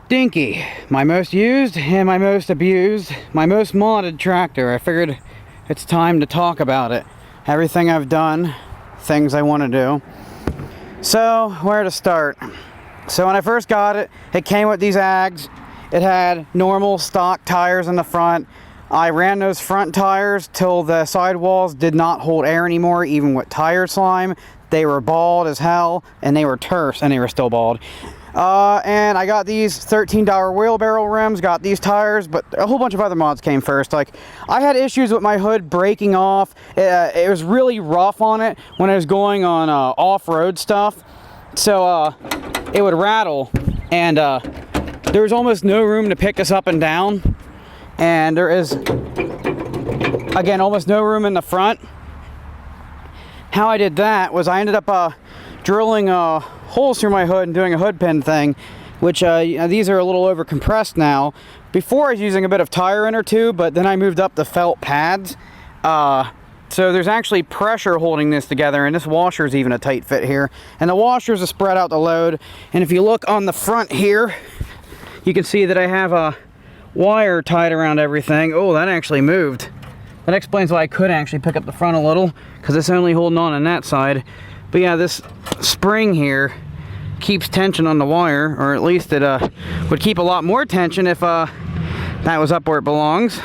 DINKY, my most used and my most abused, my most modded tractor. I figured it's time to talk about it. Everything I've done, things I want to do. So, where to start? So when I first got it, it came with these ags. It had normal stock tires in the front. I ran those front tires till the sidewalls did not hold air anymore, even with tire slime. They were bald as hell, and they were terse, and they were still bald. And I got these $13 wheelbarrow rims, got these tires, but a whole bunch of other mods came first. Like, I had issues with my hood breaking off. It was really rough on it when I was going on off-road stuff. So it would rattle, and there was almost no room to pick this up and down. And there is, again, almost no room in the front. How I did that was I ended up drilling holes through my hood and doing a hood pin thing, which these are a little over compressed now. Before I was using a bit of tire inner tube, but then I moved up to felt pads. So there's actually pressure holding this together, and this washer is even a tight fit here. And the washers are spread out the load. And if you look on the front here, you can see that I have a wire tied around everything. Oh, that actually moved. That explains why I could actually pick up the front a little, because it's only holding on that side. But yeah, this spring here keeps tension on the wire, or at least it would keep a lot more tension if that was up where it belongs.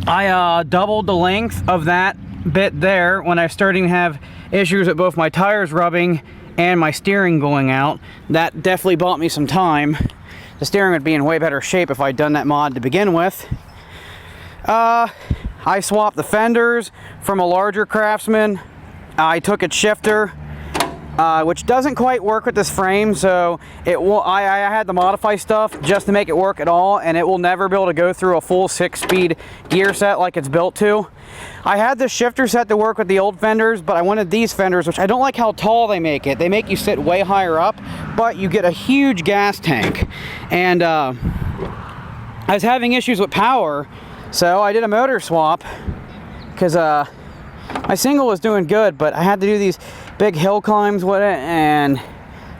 I doubled the length of that bit there when I was starting to have issues with both my tires rubbing and my steering going out. That definitely bought me some time. The steering would be in way better shape if I'd done that mod to begin with. I swapped the fenders from a larger Craftsman. I took its shifter, which doesn't quite work with this frame, so I had to modify stuff just to make it work at all, and it will never be able to go through a full 6-speed gear set like it's built to. I had the shifter set to work with the old fenders, but I wanted these fenders, which I don't like how tall they make it. They make you sit way higher up, but you get a huge gas tank. And I was having issues with power, so I did a motor swap, because my single was doing good, but I had to do these big hill climbs with it, and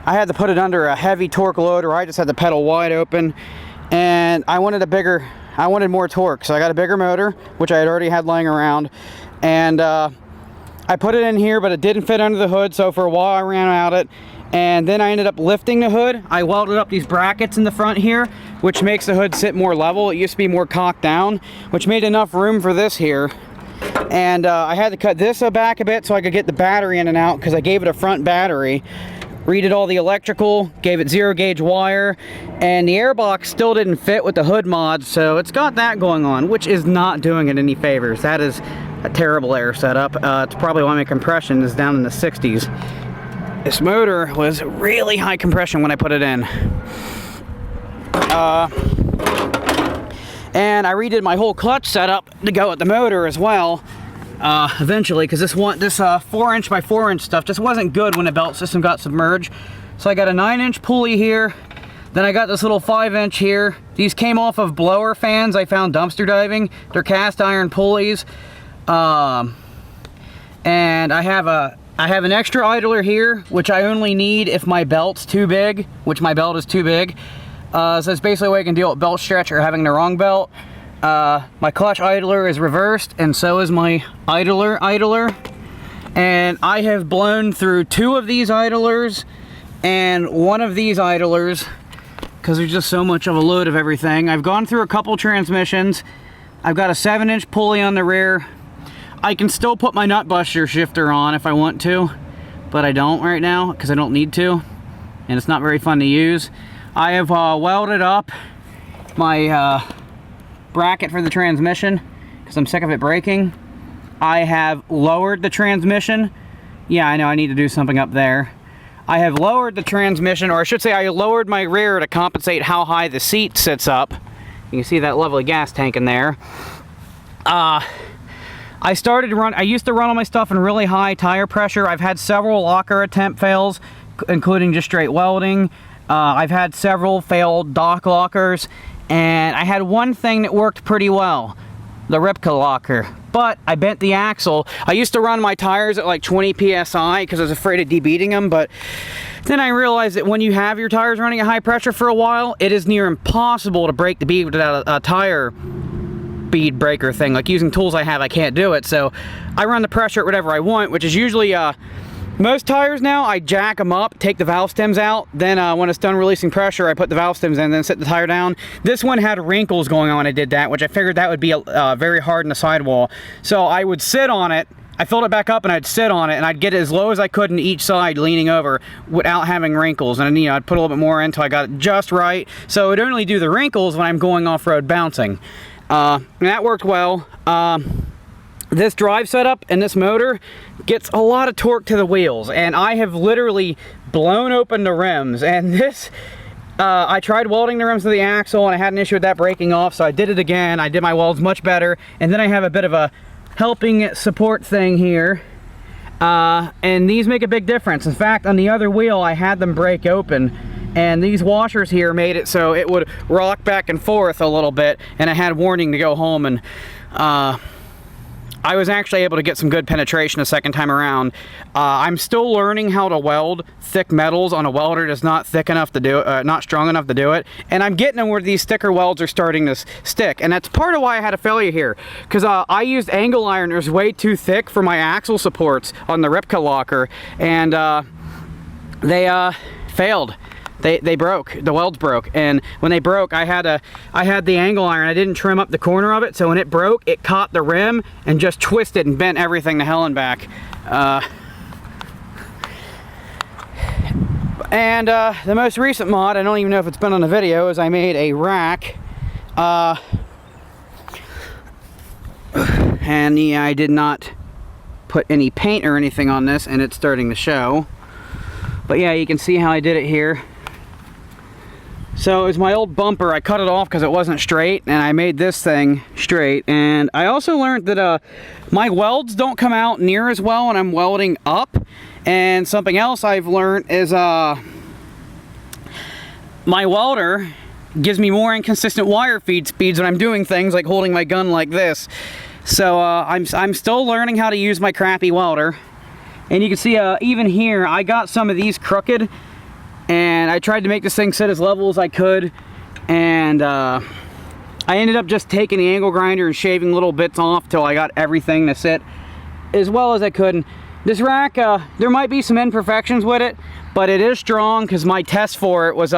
I had to put it under a heavy torque load, or I just had the pedal wide open, and I wanted more torque, so I got a bigger motor, which I had already had laying around, and I put it in here, but it didn't fit under the hood, so for a while I ran out it, and then I ended up lifting the hood. I welded up these brackets in the front here, which makes the hood sit more level. It used to be more cocked down, which made enough room for this here. And I had to cut this back a bit so I could get the battery in and out, because I gave it a front battery. Redid all the electrical, gave it 0-gauge wire, and the airbox still didn't fit with the hood mod, so it's got that going on, which is not doing it any favors. That is a terrible air setup. It's probably why my compression is down in the 60s. This motor was really high compression when I put it in. And I redid my whole clutch setup to go with the motor as well, eventually, because this 4-inch by 4-inch stuff just wasn't good when the belt system got submerged. So I got a 9-inch pulley here, then I got this little 5-inch here. These came off of blower fans I found dumpster diving. They're cast iron pulleys. And I have an extra idler here, which I only need if my belt's too big, which my belt is too big. So it's basically a way I can deal with belt stretch or having the wrong belt. My clutch idler is reversed, and so is my idler. And I have blown through 2 of these idlers and 1 of these idlers, because there's just so much of a load of everything. I've gone through a couple transmissions. I've got a 7-inch pulley on the rear. I can still put my nut buster shifter on if I want to, but I don't right now because I don't need to, and it's not very fun to use. I have welded up my bracket for the transmission because I'm sick of it breaking. I have lowered the transmission. Yeah, I know I need to do something up there. I have lowered the transmission, or I should say I lowered my rear to compensate how high the seat sits up. You can see that lovely gas tank in there. I used to run all my stuff in really high tire pressure. I've had several locker attempt fails, including just straight welding. I've had several failed dock lockers, and I had one thing that worked pretty well, the Ripka locker. But I bent the axle. I used to run my tires at like 20 psi because I was afraid of debeating them, but Then I realized that when you have your tires running at high pressure for a while, it is near impossible to break the bead without a tire bead breaker thing. Like using tools I have, I can't do it. So I run the pressure at whatever I want, which is usually most tires now, I jack them up, take the valve stems out, then when it's done releasing pressure, I put the valve stems in, then sit the tire down. This one had wrinkles going on when I did that, which I figured that would be very hard in the sidewall. So I would sit on it, I filled it back up and I'd sit on it, and I'd get it as low as I could in each side, leaning over, without having wrinkles. And I'd put a little bit more in until I got it just right. So it would only do the wrinkles when I'm going off-road bouncing. And that worked well. This drive setup and this motor gets a lot of torque to the wheels, and I have literally blown open the rims. And this, I tried welding the rims to the axle and I had an issue with that breaking off, so I did it again. I did my welds much better, and then I have a bit of a helping support thing here, and these make a big difference. In fact, on the other wheel I had them break open, and these washers here made it so it would rock back and forth a little bit, and I had warning to go home. And I was actually able to get some good penetration a second time around. I'm still learning how to weld thick metals on a welder that's not thick enough to do it, not strong enough to do it. And I'm getting them where these thicker welds are starting to stick. And that's part of why I had a failure here, because I used angle ironers way too thick for my axle supports on the Ripka locker, and they failed. They broke. The welds broke, and when they broke, I had the angle iron. I didn't trim up the corner of it, so when it broke, it caught the rim and just twisted and bent everything to hell and back. And the most recent mod, I don't even know if it's been on the video, is I made a rack. And yeah, I did not put any paint or anything on this, and it's starting to show. But yeah, you can see how I did it here. So it was my old bumper. I cut it off because it wasn't straight, and I made this thing straight. And I also learned that my welds don't come out near as well when I'm welding up. And something else I've learned is my welder gives me more inconsistent wire feed speeds when I'm doing things like holding my gun like this. So I'm still learning how to use my crappy welder. And you can see even here, I got some of these crooked, and I tried to make this thing sit as level as I could, and I ended up just taking the angle grinder and shaving little bits off till I got everything to sit as well as I could. And this rack, there might be some imperfections with it, but it is strong because my test for it was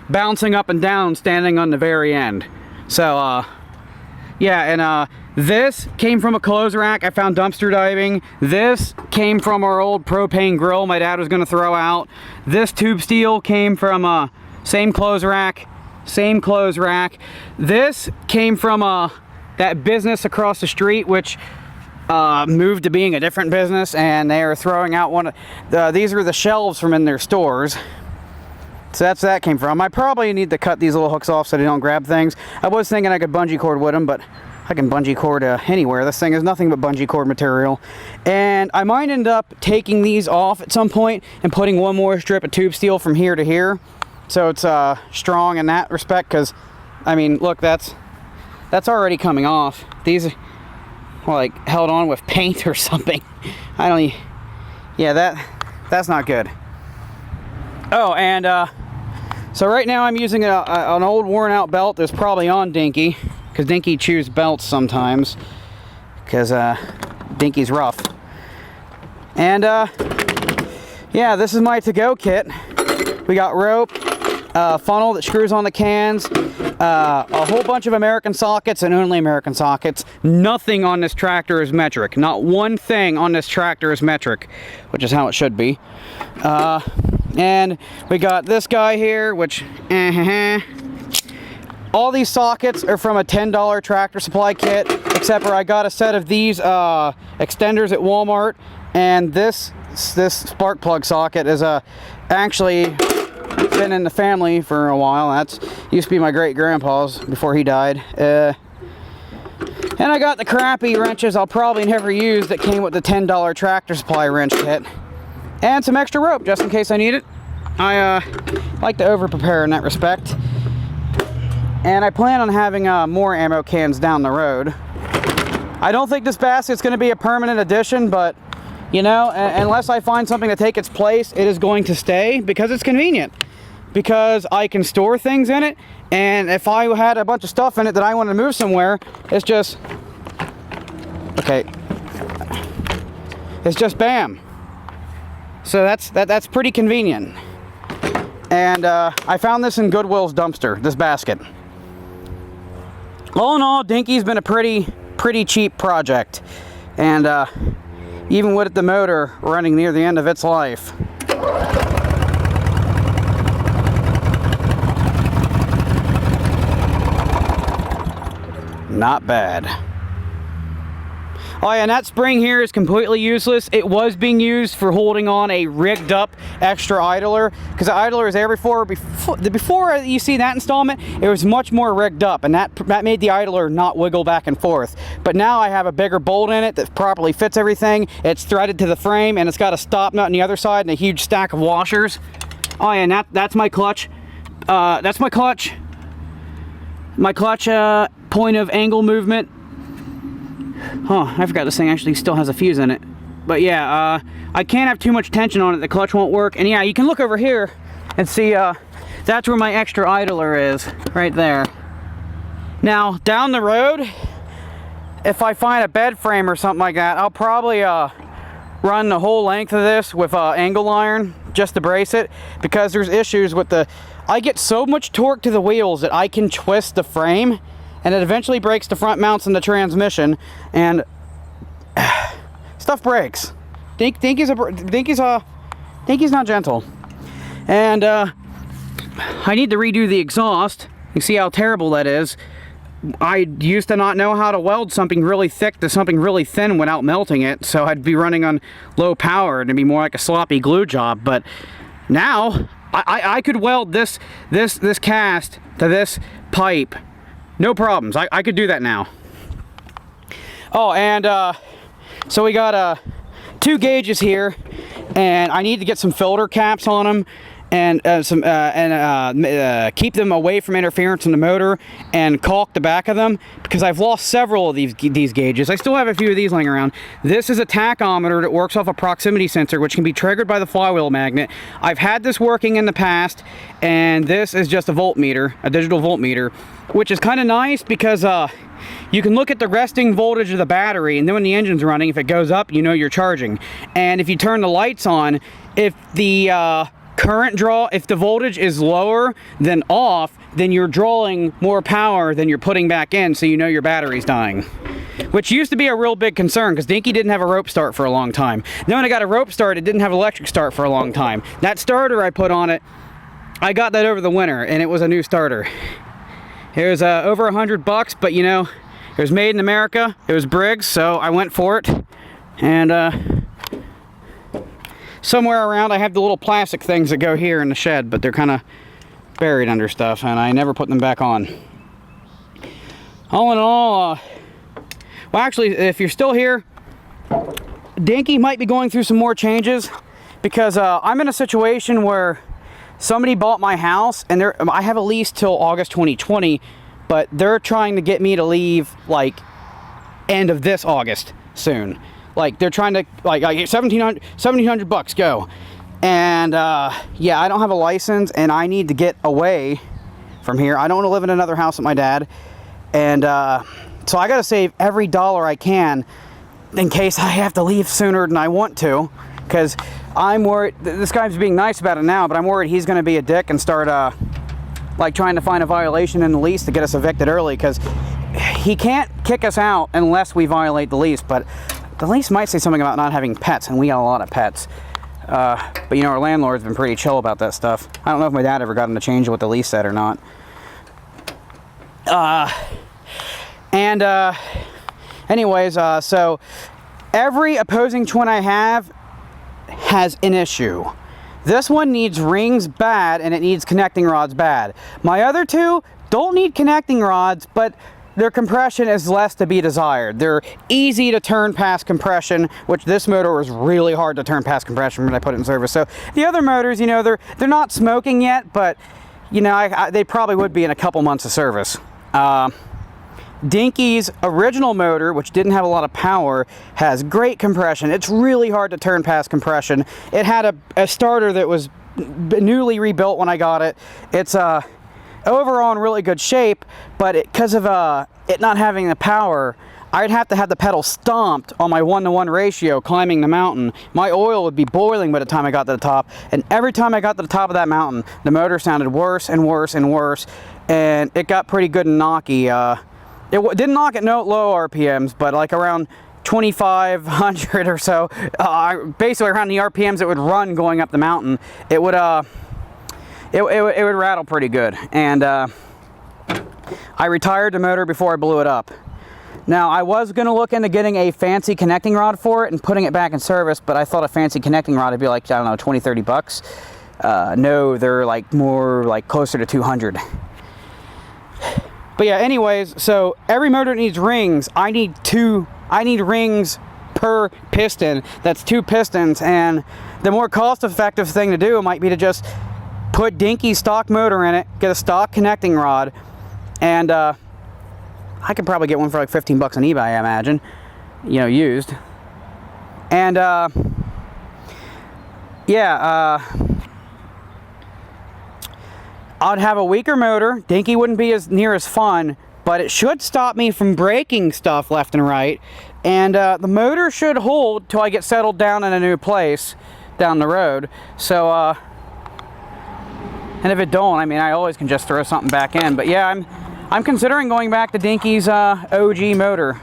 bouncing up and down standing on the very end. So yeah, and this came from a clothes rack I found dumpster diving. This came from our old propane grill my dad was going to throw out. This tube steel came from same clothes rack, same clothes rack. This came from that business across the street, which moved to being a different business, and they are throwing out one of these are the shelves from in their stores. So that's where that came from. I probably need to cut these little hooks off so they don't grab things. I was thinking I could bungee cord with them, but I can bungee cord anywhere. This thing is nothing but bungee cord material. And I might end up taking these off at some point and putting one more strip of tube steel from here to here, so it's strong in that respect. Because I mean, look, that's already coming off. These are like held on with paint or something. Yeah, that's not good. Oh, and so right now I'm using an old worn out belt that's probably on Dinky, because Dinky chews belts sometimes, because Dinky's rough. And yeah, this is my to-go kit. We got rope, funnel that screws on the cans, a whole bunch of American sockets, and only American sockets. Nothing on this tractor is metric. Not one thing on this tractor is metric, which is how it should be. And we got this guy here, which all these sockets are from a $10 Tractor Supply kit, except for I got a set of these extenders at Walmart, and this spark plug socket is actually been in the family for a while. That's used to be my great grandpa's before he died. And I got the crappy wrenches I'll probably never use that came with the $10 Tractor Supply wrench kit, and some extra rope just in case I need it. I like to over prepare in that respect. And I plan on having more ammo cans down the road. I don't think this basket's going to be a permanent addition, but You know, unless I find something to take its place, it is going to stay because it's convenient. Because I can store things in it, and if I had a bunch of stuff in it that I wanted to move somewhere, it's just, okay, it's just bam. So that's pretty convenient. And I found this in Goodwill's dumpster, this basket. All in all, Dinky's been a pretty cheap project, and even with the motor running near the end of its life. Not bad. Oh yeah, and that spring here is completely useless. It was being used for holding on a rigged up extra idler, because the idler is there before you see that installment, it was much more rigged up, and that made the idler not wiggle back and forth. But now I have a bigger bolt in it that properly fits everything. It's threaded to the frame, and it's got a stop nut on the other side and a huge stack of washers. Oh yeah, and that's my clutch. That's my clutch. My clutch point of angle movement. Oh, I forgot this thing actually still has a fuse in it. But yeah, I can't have too much tension on it. The clutch won't work. And yeah, you can look over here and see that's where my extra idler is, right there. Now, down the road, if I find a bed frame or something like that, I'll probably run the whole length of this with angle iron just to brace it, because there's issues with I get so much torque to the wheels that I can twist the frame, and it eventually breaks the front mounts in the transmission, and stuff breaks. Dinky's not gentle. And I need to redo the exhaust. You see how terrible that is. I used to not know how to weld something really thick to something really thin without melting it, so I'd be running on low power and it'd be more like a sloppy glue job. But now I could weld this cast to this pipe, no problems. I could do that now. Oh, and so we got 2 gauges here, and I need to get some filter caps on them, and keep them away from interference in the motor, and caulk the back of them, because I've lost several of these gauges. I still have a few of these laying around. This is a tachometer that works off a proximity sensor, which can be triggered by the flywheel magnet. I've had this working in the past, and this is just a voltmeter, a digital voltmeter, which is kind of nice because you can look at the resting voltage of the battery, and then when the engine's running, if it goes up, you know you're charging. And if you turn the lights on, if the current draw, if the voltage is lower than off, then you're drawing more power than you're putting back in, so you know your battery's dying. Which used to be a real big concern, because Dinky didn't have a rope start for a long time. Then when I got a rope start, it didn't have electric start for a long time. That starter I put on it, I got that over the winter, and it was a new starter. It was over $100, but you know, it was made in America. It was Briggs, so I went for it. And somewhere around I have the little plastic things that go here in the shed, but they're kind of buried under stuff, and I never put them back on. All in all, well, actually, if you're still here, Dinky might be going through some more changes, because I'm in a situation where somebody bought my house, and I have a lease till August 2020, but they're trying to get me to leave like end of this August soon. Like they're trying to like $1,700 go. And yeah, I don't have a license, and I need to get away from here. I don't want to live in another house with my dad, and so I got to save every dollar I can in case I have to leave sooner than I want to, because I'm worried. This guy's being nice about it now, but I'm worried he's going to be a dick and start like trying to find a violation in the lease to get us evicted early, because he can't kick us out unless we violate the lease. But the lease might say something about not having pets, and we got a lot of pets. But you know, our landlord's been pretty chill about that stuff. I don't know if my dad ever got him to change what the lease said or not. Anyways, so every opposing twin I have has an issue. This one needs rings bad, and it needs connecting rods bad. My other two don't need connecting rods, but their compression is less to be desired. They're easy to turn past compression, which this motor was really hard to turn past compression when I put it in service. So the other motors, you know, they're not smoking yet, but you know, they probably would be in a couple months of service. Dinky's original motor, which didn't have a lot of power, has great compression. It's really hard to turn past compression. It had a starter that was newly rebuilt when I got it. It's overall in really good shape, but because of it not having the power, I'd have to have the pedal stomped on my 1-to-1 ratio climbing the mountain. My oil would be boiling by the time I got to the top, and every time I got to the top of that mountain, the motor sounded worse and worse and worse, and it got pretty good and knocky. It didn't knock at no low RPMs, but like around 2,500 or so, basically around the RPMs it would run going up the mountain, it would rattle pretty good. And I retired the motor before I blew it up. Now, I was going to look into getting a fancy connecting rod for it and putting it back in service, but I thought a fancy connecting rod would be like, I don't know, 20, 30 bucks. No, they're like more like closer to 200. But yeah, anyways, so every motor needs rings. I need rings per piston. That's 2 pistons, and the more cost-effective thing to do might be to just put Dinky's stock motor in it, get a stock connecting rod, and I could probably get one for like 15 bucks on eBay, I imagine, you know, used. And yeah, I'd have a weaker motor. Dinky wouldn't be near as fun, but it should stop me from breaking stuff left and right. And the motor should hold till I get settled down in a new place down the road. So, and if it don't, I mean, I always can just throw something back in. But yeah, I'm considering going back to Dinky's OG motor.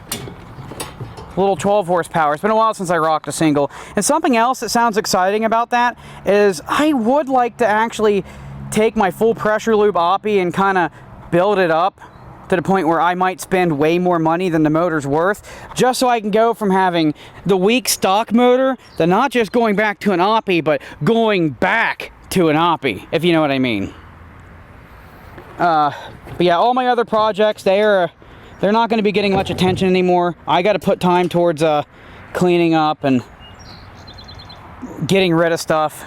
Little 12 horsepower. It's been a while since I rocked a single. And something else that sounds exciting about that is I would like to actually take my full pressure lube Oppie and kind of build it up to the point where I might spend way more money than the motor's worth, just so I can go from having the weak stock motor to not just going back to an Oppie, but going back to an Oppie, if you know what I mean. But yeah, all my other projects, they're not going to be getting much attention anymore. I got to put time towards cleaning up and getting rid of stuff.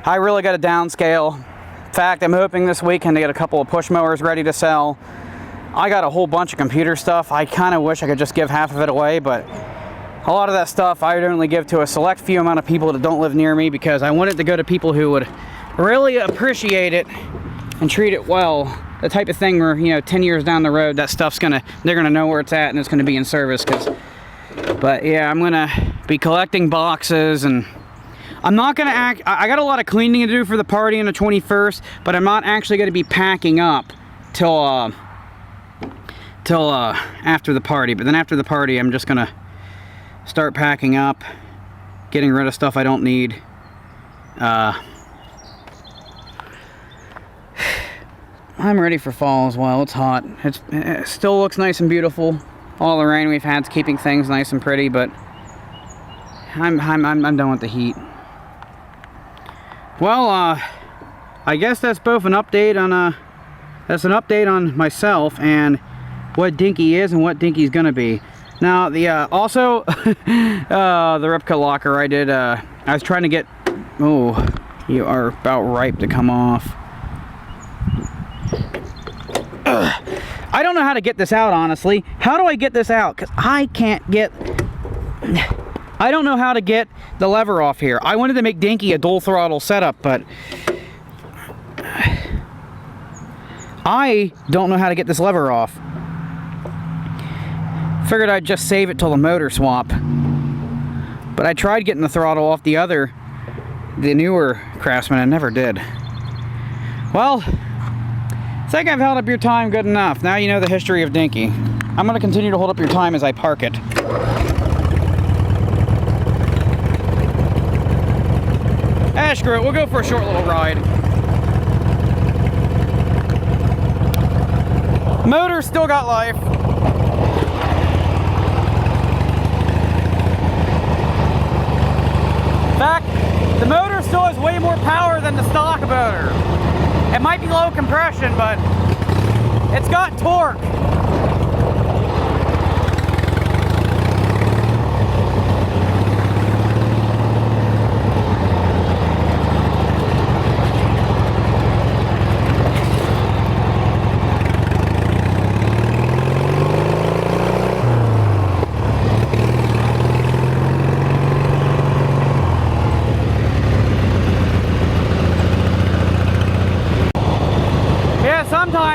I really got to downscale. In fact, I'm hoping this weekend to get a couple of push mowers ready to sell. I got a whole bunch of computer stuff. I kind of wish I could just give half of it away, but a lot of that stuff I would only give to a select few amount of people that don't live near me, because I want it to go to people who would really appreciate it and treat it well. The type of thing where, you know, 10 years down the road, that stuff's they're gonna know where it's at and it's gonna be in service. But yeah, I'm gonna be collecting boxes, and I'm not gonna I got a lot of cleaning to do for the party on the 21st, but I'm not actually gonna be packing up till after the party. But then after the party, I'm just gonna start packing up, getting rid of stuff I don't need. I'm ready for fall as well. It's hot. It still looks nice and beautiful. All the rain we've had's keeping things nice and pretty, but I'm done with the heat. Well, I guess that's both an update on myself and what Dinky is and what Dinky's gonna be. Now, the also the Ripco locker I did. I was trying to get. Oh, you are about ripe to come off. I don't know how to get this out, honestly. How do I get this out? Because I can't get... I don't know how to get the lever off here. I wanted to make Dinky a dual throttle setup, but I don't know how to get this lever off. Figured I'd just save it till the motor swap. But I tried getting the throttle off the newer Craftsman, and never did. Well, I think I've held up your time good enough. Now you know the history of Dinky. I'm going to continue to hold up your time as I park it. Screw it. We'll go for a short little ride. Motor's still got life. In fact, the motor still has way more power than the stock motor. It might be low compression, but it's got torque.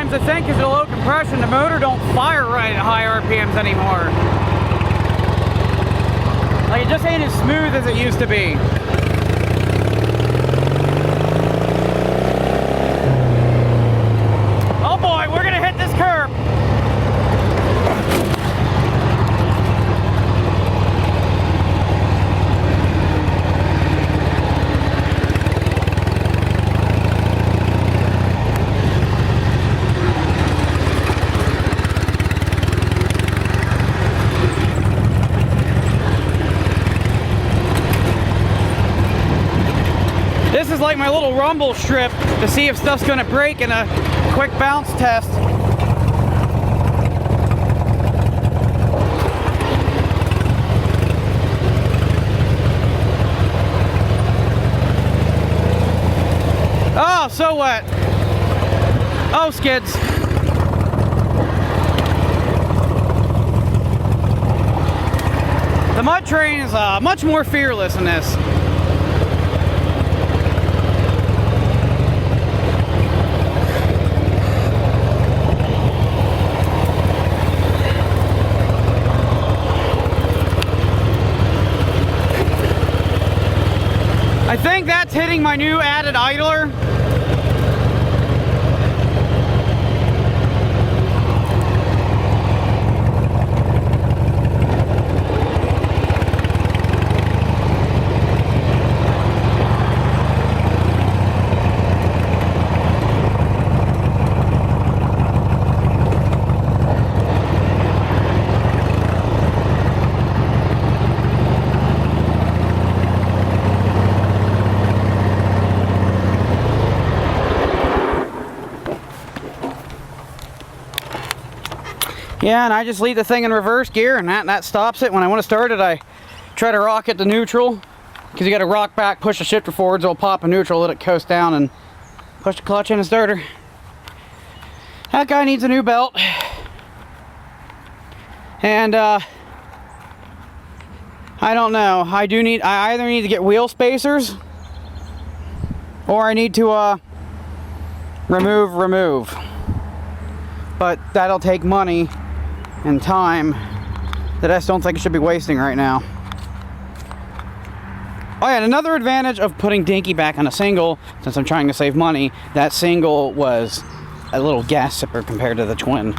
sometimes I think because of the low compression, the motor don't fire right at high RPMs anymore. Like, it just ain't as smooth as it used to be. Oh boy, we're gonna hit this curb. This is like my little rumble strip to see if stuff's gonna break in a quick bounce test. Oh, so wet. Oh, skids. The mud train is much more fearless in this. I think that's hitting my new added idler. Yeah, and I just leave the thing in reverse gear, and that stops it. When I want to start it, I try to rock it to neutral, because you got to rock back, push the shifter forwards, it'll pop in neutral, let it coast down, and push the clutch in the starter. That guy needs a new belt. And I don't know. I either need to get wheel spacers, or I need to remove. But that'll take money and time that I just don't think I should be wasting right now. Oh yeah, and another advantage of putting Dinky back on a single, since I'm trying to save money, that single was a little gas sipper compared to the twin.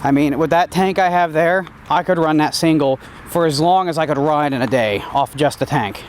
I mean, with that tank I have there, I could run that single for as long as I could ride in a day off just the tank.